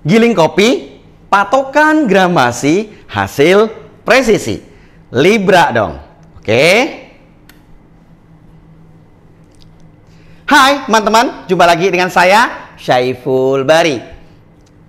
Giling kopi, patokan gramasi, hasil presisi. Libra dong. Oke. Hai teman-teman, jumpa lagi dengan saya, Syaiful Bari.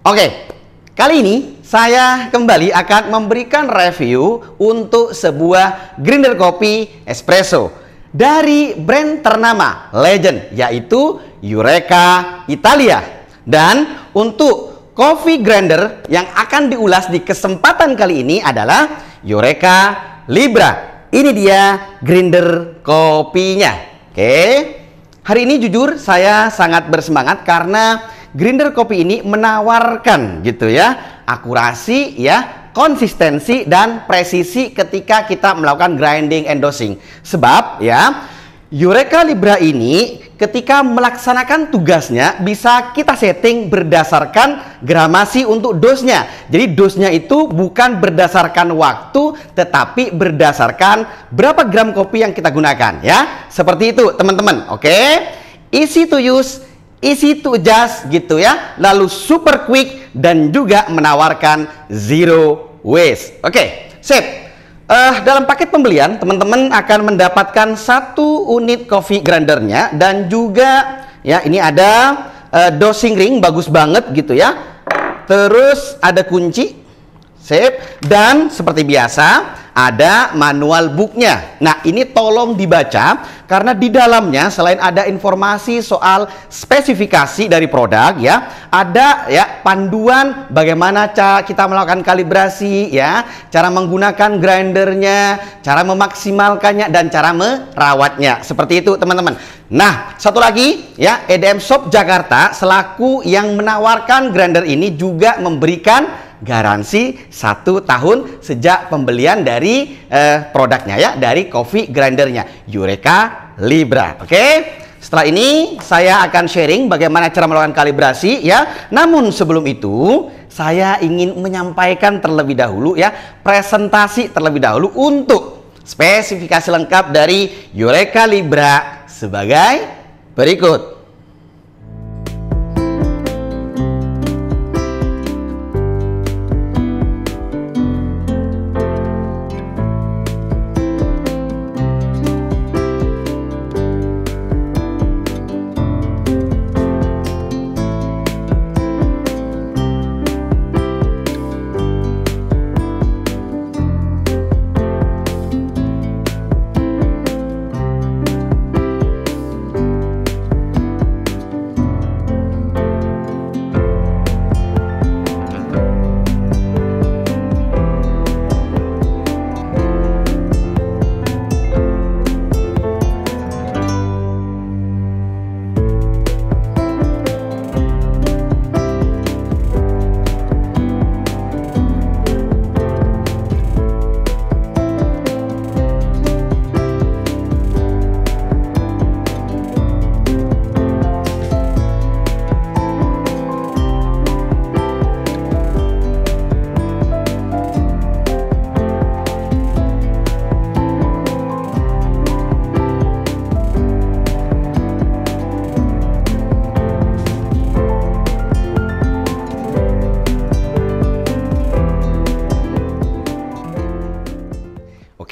Oke, kali ini saya kembali akan memberikan review untuk sebuah grinder kopi espresso dari brand ternama legend, yaitu Eureka Italia. Dan untuk coffee grinder yang akan diulas di kesempatan kali ini adalah Eureka Libra. Ini dia grinder kopinya. Oke. Hari ini jujur saya sangat bersemangat karena grinder kopi ini menawarkan gitu ya, akurasi ya, konsistensi dan presisi ketika kita melakukan grinding and dosing. Sebab ya, Eureka Libra ini ketika melaksanakan tugasnya bisa kita setting berdasarkan gramasi untuk dosnya. Jadi dosnya itu bukan berdasarkan waktu, tetapi berdasarkan berapa gram kopi yang kita gunakan ya. Seperti itu teman-teman. Oke. Easy to use, easy to adjust gitu ya. Lalu super quick dan juga menawarkan zero waste. Oke, sip. Dalam paket pembelian, teman-teman akan mendapatkan 1 unit coffee grindernya dan juga ya ini ada dosing ring bagus banget gitu ya. Terus ada kunci, sip, dan seperti biasa ada manual booknya. Nah ini tolong dibaca karena di dalamnya selain ada informasi soal spesifikasi dari produk ya, ada ya panduan bagaimana cara kita melakukan kalibrasi ya, cara menggunakan grindernya, cara memaksimalkannya dan cara merawatnya. Seperti itu teman-teman. Nah satu lagi ya, EDM Shop Jakarta selaku yang menawarkan grinder ini juga memberikan garansi 1 tahun sejak pembelian dari produknya ya, dari coffee grindernya Eureka Libra. Oke. Setelah ini saya akan sharing bagaimana cara melakukan kalibrasi ya. Namun sebelum itu saya ingin menyampaikan terlebih dahulu ya, presentasi terlebih dahulu untuk spesifikasi lengkap dari Eureka Libra sebagai berikut.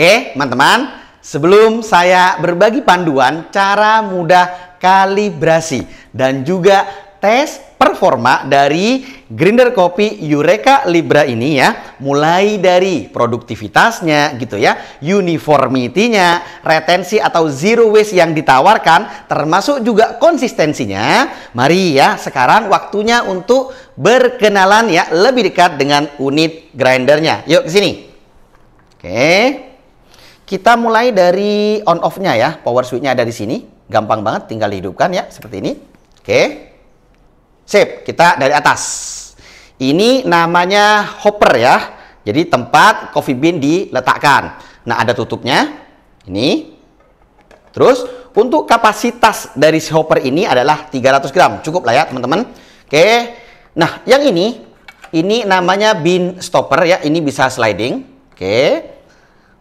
Oke, teman-teman, sebelum saya berbagi panduan cara mudah kalibrasi dan juga tes performa dari grinder kopi Eureka Libra ini ya, mulai dari produktivitasnya gitu ya, uniformity-nya, retensi atau zero waste yang ditawarkan, termasuk juga konsistensinya. Mari ya, sekarang waktunya untuk berkenalan ya lebih dekat dengan unit grindernya. Yuk ke sini. Oke. Kita mulai dari on off-nya ya, power switch-nya ada di sini. Gampang banget, tinggal dihidupkan ya, seperti ini. Oke. Sip, kita dari atas. Ini namanya hopper ya. Jadi tempat coffee bean diletakkan. Nah, ada tutupnya. Ini. Terus, untuk kapasitas dari si hopper ini adalah 300 gram. Cukup lah ya, teman-teman. Oke. Nah, yang ini namanya bean stopper ya. Ini bisa sliding. Oke.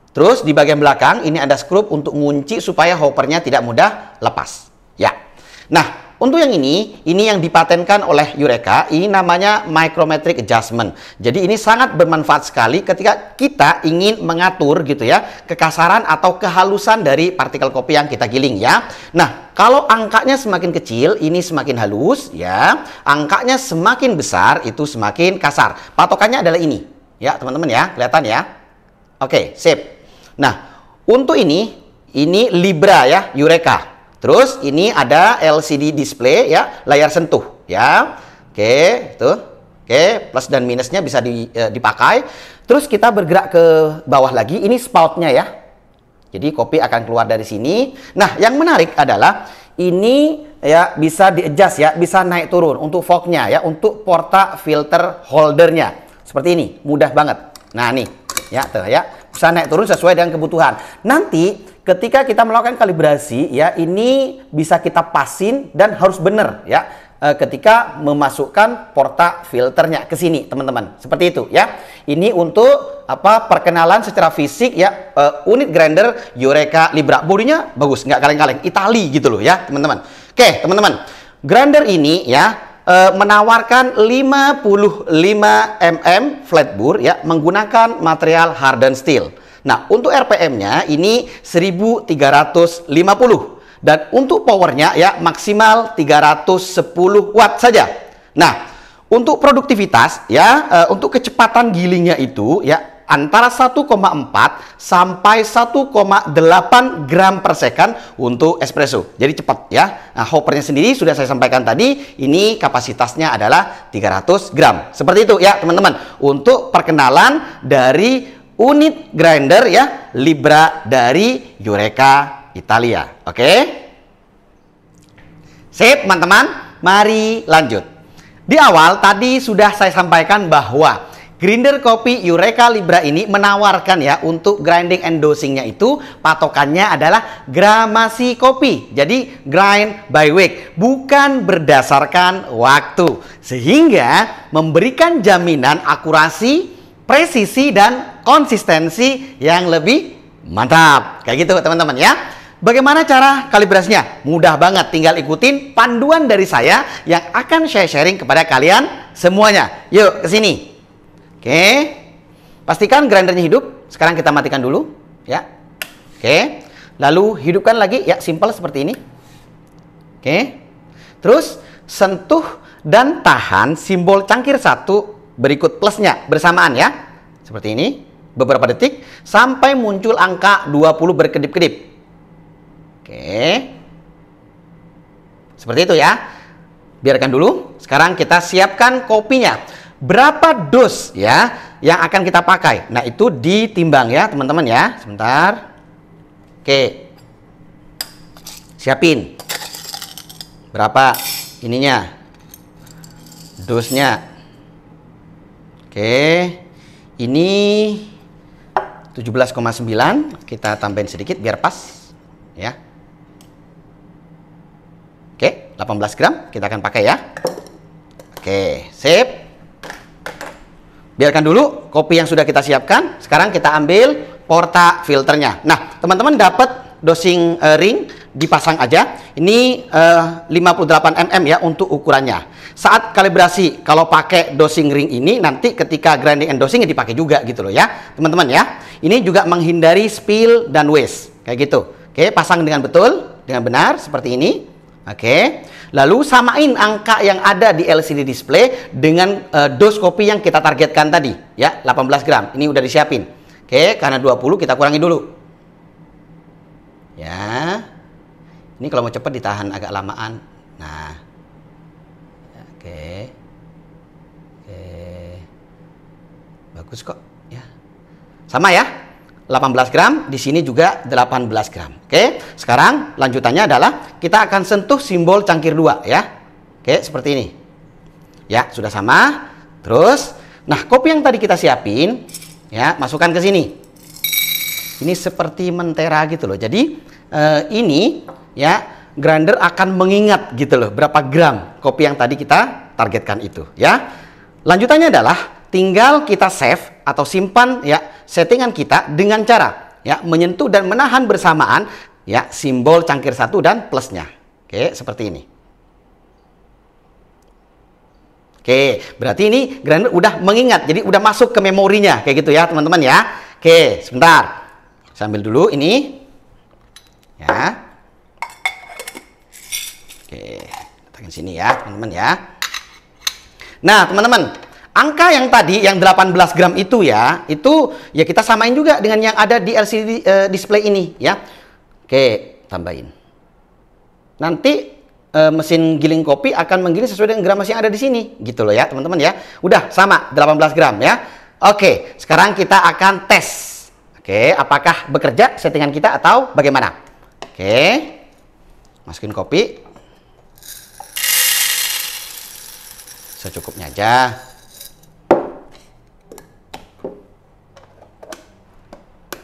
Terus di bagian belakang ini ada skrup untuk ngunci supaya hoppernya tidak mudah lepas. Ya. Nah, untuk yang ini yang dipatenkan oleh Eureka. Ini namanya micrometric adjustment. Jadi ini sangat bermanfaat sekali ketika kita ingin mengatur gitu ya, kekasaran atau kehalusan dari partikel kopi yang kita giling ya. Nah, kalau angkanya semakin kecil, ini semakin halus ya. Angkanya semakin besar, itu semakin kasar. Patokannya adalah ini ya, teman-teman ya. Kelihatan ya? Oke, sip. Nah, untuk ini Libra ya, Eureka. Terus ini ada LCD display ya, layar sentuh ya. Oke, itu. Oke, plus dan minusnya bisa dipakai. Terus kita bergerak ke bawah lagi, ini spoutnya ya. Jadi kopi akan keluar dari sini. Nah, yang menarik adalah ini ya bisa di-adjust ya, bisa naik turun untuk fognya ya, untuk porta filter holdernya. Seperti ini, mudah banget. Nah, nih ya, tuh ya. Bisa naik turun sesuai dengan kebutuhan. Nanti ketika kita melakukan kalibrasi ya, ini bisa kita pasin dan harus benar ya ketika memasukkan porta filternya ke sini, teman-teman. Seperti itu ya. Ini untuk perkenalan secara fisik ya, unit grinder Eureka Libra. Bodinya bagus, nggak kaleng-kaleng, Itali gitu loh ya, teman-teman. Oke, teman-teman. Grinder ini ya menawarkan 55 mm flat bore ya, menggunakan material hardened steel. Nah, untuk RPM-nya ini 1350 dan untuk powernya ya maksimal 310 watt saja. Nah, untuk produktivitas ya, untuk kecepatan gilingnya itu ya antara 1,4 sampai 1,8 gram per second untuk espresso. Jadi cepat ya. Nah, hoppernya sendiri sudah saya sampaikan tadi, ini kapasitasnya adalah 300 gram. Seperti itu ya, teman-teman. Untuk perkenalan dari unit grinder ya, Libra dari Eureka Italia. Oke? Sip, teman-teman. Mari lanjut. Di awal tadi sudah saya sampaikan bahwa grinder kopi Eureka Libra ini menawarkan ya, untuk grinding and dosingnya itu patokannya adalah gramasi kopi. Jadi grind by weight, bukan berdasarkan waktu. Sehingga memberikan jaminan akurasi, presisi, dan konsistensi yang lebih mantap. Kayak gitu teman-teman ya. Bagaimana cara kalibrasinya? Mudah banget, tinggal ikutin panduan dari saya yang akan saya sharing kepada kalian semuanya. Yuk ke sini. Oke, pastikan grindernya hidup. Sekarang kita matikan dulu ya. Oke, lalu hidupkan lagi ya, simple seperti ini. Oke, terus sentuh dan tahan simbol cangkir 1 berikut plusnya bersamaan ya, seperti ini beberapa detik sampai muncul angka 20 berkedip-kedip. Oke, seperti itu ya. Biarkan dulu. Sekarang kita siapkan kopinya. Berapa dos ya yang akan kita pakai? Nah, itu ditimbang ya, teman-teman ya. Sebentar. Oke. Siapin. Berapa ininya? Dosnya. Oke. Ini 17,9. Kita tambahin sedikit biar pas ya. Oke, 18 gram kita akan pakai ya. Oke, sip. Biarkan dulu kopi yang sudah kita siapkan. Sekarang kita ambil porta filternya. Nah, teman-teman dapat dosing ring, dipasang aja. Ini 58 mm ya untuk ukurannya. Saat kalibrasi, kalau pakai dosing ring ini, nanti ketika grinding and dosing dipakai juga gitu loh ya, teman-teman ya. Ini juga menghindari spill dan waste, kayak gitu. Oke, pasang dengan betul, dengan benar, seperti ini. Oke, lalu samain angka yang ada di LCD display dengan dos kopi yang kita targetkan tadi ya, 18 gram. Ini udah disiapin. Oke, karena 20 kita kurangi dulu ya. Ini kalau mau cepat ditahan agak lamaan. Nah, oke, bagus kok ya, sama ya, 18 gram, di sini juga 18 gram. Oke, sekarang lanjutannya adalah kita akan sentuh simbol cangkir 2 ya. Oke, seperti ini. Ya, sudah sama. Terus, nah kopi yang tadi kita siapin ya, masukkan ke sini. Ini seperti mentera gitu loh. Jadi ini ya, grinder akan mengingat gitu loh berapa gram kopi yang tadi kita targetkan itu ya. Lanjutannya adalah tinggal kita save atau simpan ya settingan kita dengan cara ya menyentuh dan menahan bersamaan ya simbol cangkir 1 dan plusnya. Oke, seperti ini. Oke, berarti ini grinder udah mengingat, jadi udah masuk ke memorinya, kayak gitu ya teman-teman ya. Oke, sebentar. Sambil dulu ini. Ya. Oke, letakkan sini ya teman-teman ya. Nah teman-teman, angka yang tadi yang 18 gram itu ya kita samain juga dengan yang ada di LCD display ini ya. Oke, tambahin. Nanti mesin giling kopi akan menggiling sesuai dengan gramasi yang ada di sini gitu loh ya teman-teman ya. Udah sama 18 gram ya. Oke, sekarang kita akan tes. Oke, apakah bekerja settingan kita atau bagaimana? Oke, masukin kopi secukupnya aja.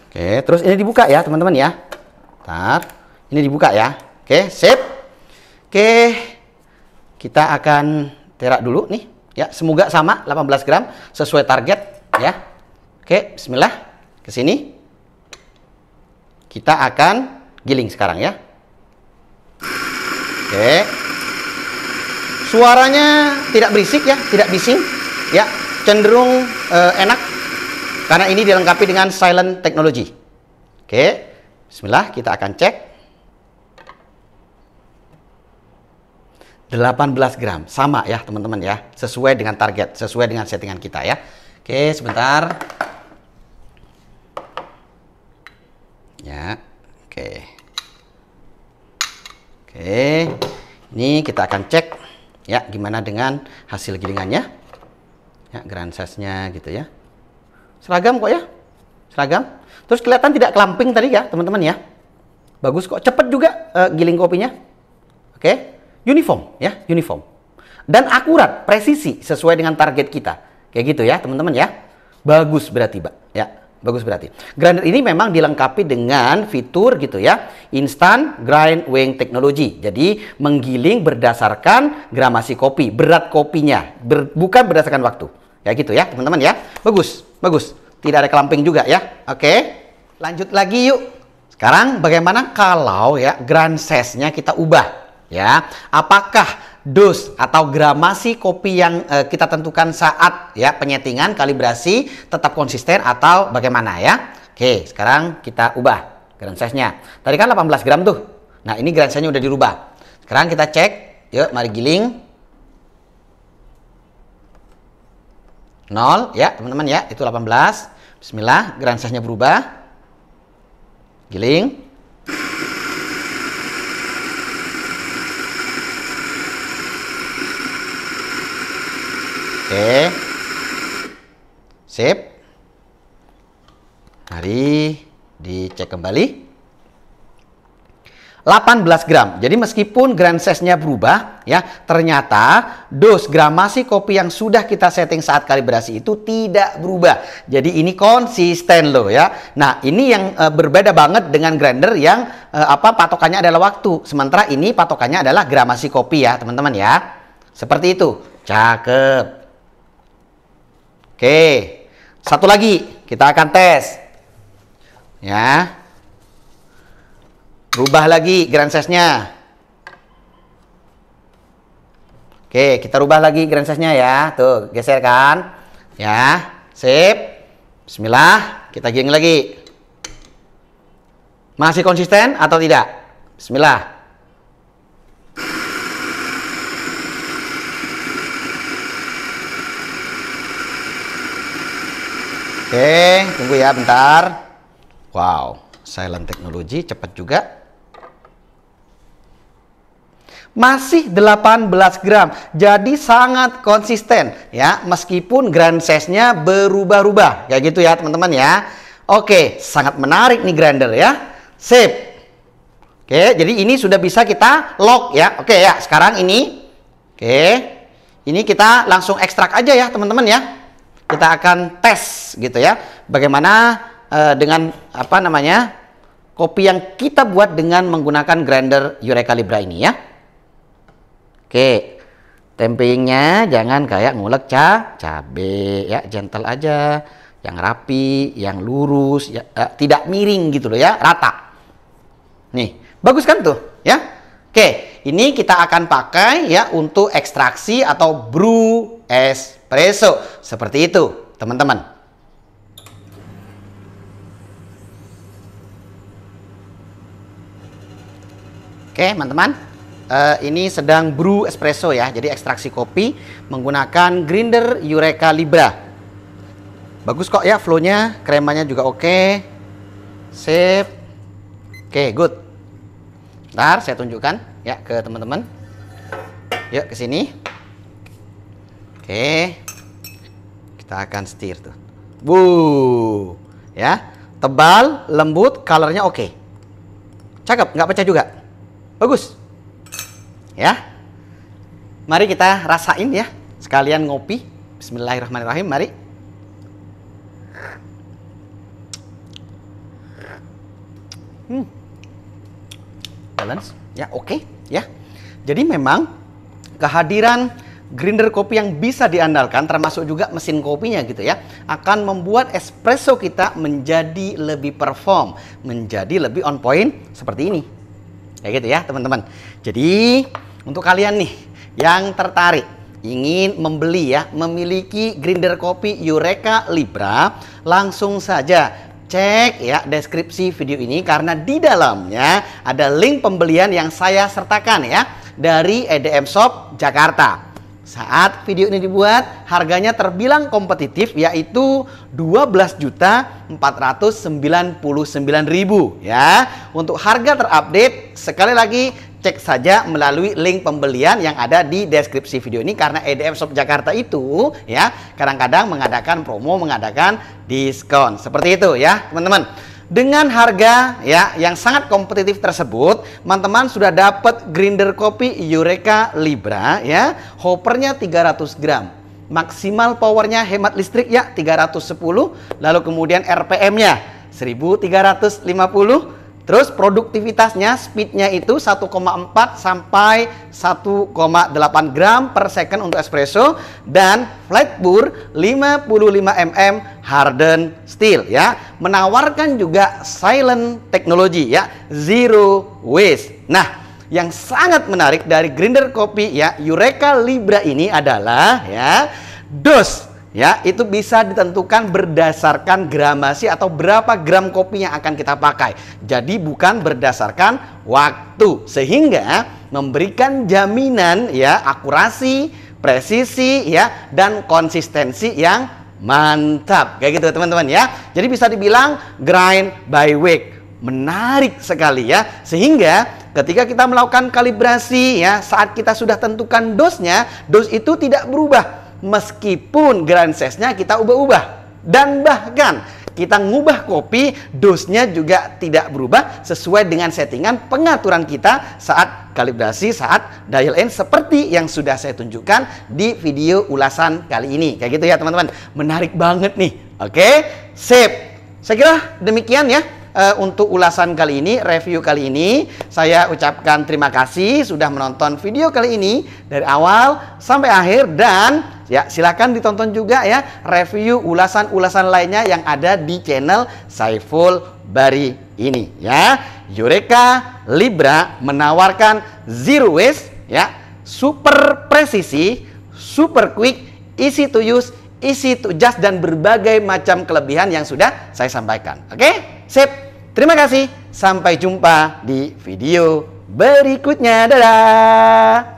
Oke, terus ini dibuka ya teman-teman ya. Bentar, ini dibuka ya. Oke, sip. Oke, kita akan terak dulu nih ya. Semoga sama 18 gram sesuai target ya. Oke, bismillah. Ke sini. Kita akan giling sekarang ya. Oke. Suaranya tidak berisik ya, tidak bising ya. Cenderung enak karena ini dilengkapi dengan silent technology. Oke. Bismillah, kita akan cek. 18 gram sama ya teman-teman ya, sesuai dengan target, sesuai dengan settingan kita ya. Oke, sebentar ya. Oke, ini kita akan cek ya gimana dengan hasil gilingannya ya. Grand size nya gitu ya, seragam kok ya, seragam. Terus kelihatan tidak clamping tadi ya teman-teman ya, bagus kok, cepet juga giling kopinya. Oke, uniform ya, uniform dan akurat, presisi sesuai dengan target kita, kayak gitu ya teman-teman ya. Bagus berarti Mbak ya, bagus berarti. Grinder ini memang dilengkapi dengan fitur gitu ya, instant grind weighing technology. Jadi menggiling berdasarkan gramasi kopi, berat kopinya, bukan berdasarkan waktu, kayak gitu ya teman-teman ya. Bagus, bagus, tidak ada clamping juga ya. Oke, lanjut lagi yuk. Sekarang bagaimana kalau ya grand size-nya kita ubah ya? Apakah dos atau gramasi kopi yang kita tentukan saat ya penyetingan kalibrasi tetap konsisten atau bagaimana ya? Oke, sekarang kita ubah grand size-nya. Tadi kan 18 gram tuh. Nah, ini grand size-nya udah dirubah. Sekarang kita cek. Yuk, mari giling. 0 ya, teman-teman ya. Itu 18. Bismillah, grand size-nya berubah. Giling. Oke, sip. Mari dicek kembali. 18 gram. Jadi meskipun grand size-nya berubah ya, ternyata dos gramasi kopi yang sudah kita setting saat kalibrasi itu tidak berubah. Jadi ini konsisten loh ya. Nah, ini yang berbeda banget dengan grinder yang patokannya adalah waktu. Sementara ini patokannya adalah gramasi kopi ya, teman-teman ya. Seperti itu. Cakep. Oke, satu lagi kita akan tes ya, rubah lagi grand size-nya. Oke, kita rubah lagi grand size-nya ya, tuh geser kan ya, sip. Bismillah, kita giling lagi. Masih konsisten atau tidak? Bismillah. Oke, tunggu ya bentar. Wow, silent technology cepat juga. Masih 18 gram. Jadi sangat konsisten ya, meskipun grand size-nya berubah-ubah. Kayak gitu ya, teman-teman ya. Oke, sangat menarik nih grinder ya. Sip. Oke, jadi ini sudah bisa kita lock ya. Oke ya, sekarang ini. Oke. Ini kita langsung ekstrak aja ya, teman-teman ya. Kita akan tes gitu ya, bagaimana dengan kopi yang kita buat dengan menggunakan grinder Eureka Libra ini ya. Oke, tempingnya jangan kayak ngulek cabe ya, gentle aja, yang rapi, yang lurus ya, tidak miring gitu loh ya, rata. Nih, bagus kan tuh ya. Oke, ini kita akan pakai ya untuk ekstraksi atau brew espresso. Seperti itu, teman-teman. Oke, teman-teman. Ini sedang brew espresso ya. Jadi ekstraksi kopi menggunakan grinder Eureka Libra. Bagus kok ya flow-nya, kremanya juga oke. Sip. Oke, good. Ntar saya tunjukkan ya ke teman-teman. Yuk ke sini. Oke. Kita akan setir tuh. Ya. Tebal, lembut, colornya oke. Cakep, nggak pecah juga. Bagus. Ya. Mari kita rasain ya. Sekalian ngopi. Bismillahirrahmanirrahim. Mari. Balance. Ya, oke. Ya. Jadi memang kehadiran grinder kopi yang bisa diandalkan, termasuk juga mesin kopinya gitu ya, akan membuat espresso kita menjadi lebih perform, menjadi lebih on point seperti ini. Kayak gitu ya teman-teman. Jadi untuk kalian nih yang tertarik ingin membeli ya, memiliki grinder kopi Eureka Libra, langsung saja cek ya deskripsi video ini karena di dalamnya ada link pembelian yang saya sertakan ya dari EDM Shop Jakarta. Saat video ini dibuat, harganya terbilang kompetitif yaitu 12.499.000 ya. Untuk harga terupdate sekali lagi cek saja melalui link pembelian yang ada di deskripsi video ini karena EDM Shop Jakarta itu ya kadang-kadang mengadakan promo, mengadakan diskon. Seperti itu ya, teman-teman. Dengan harga ya yang sangat kompetitif tersebut, teman-teman sudah dapat grinder kopi Eureka Libra ya. Hoppernya 300 gram. Maksimal powernya hemat listrik ya 310, lalu kemudian RPM-nya 1350. Terus produktivitasnya, speednya itu 1,4 sampai 1,8 gram per second untuk espresso dan flat pour 55 mm hardened steel ya. Menawarkan juga silent technology ya, zero waste. Nah, yang sangat menarik dari grinder kopi ya Eureka Libra ini adalah ya dose. Ya, itu bisa ditentukan berdasarkan gramasi atau berapa gram kopi yang akan kita pakai. Jadi bukan berdasarkan waktu, sehingga memberikan jaminan ya akurasi, presisi ya dan konsistensi yang mantap. Kayak gitu teman-teman ya. Jadi bisa dibilang grind by week. Menarik sekali ya. Sehingga ketika kita melakukan kalibrasi ya, saat kita sudah tentukan dosnya, dos itu tidak berubah. Meskipun grind size-nya kita ubah-ubah. Dan bahkan kita ngubah kopi, dosnya juga tidak berubah sesuai dengan settingan pengaturan kita saat kalibrasi, saat dial in seperti yang sudah saya tunjukkan di video ulasan kali ini. Kayak gitu ya teman-teman. Menarik banget nih. Oke, sip. Saya kira demikian ya. Untuk ulasan kali ini, review kali ini, saya ucapkan terima kasih sudah menonton video kali ini dari awal sampai akhir dan ya silakan ditonton juga ya review ulasan-ulasan lainnya yang ada di channel Saiful Bari ini ya. Eureka Libra menawarkan zero waste ya, super presisi, super quick, easy to use, easy to adjust dan berbagai macam kelebihan yang sudah saya sampaikan. Oke, sip. Terima kasih. Sampai jumpa di video berikutnya. Dadah.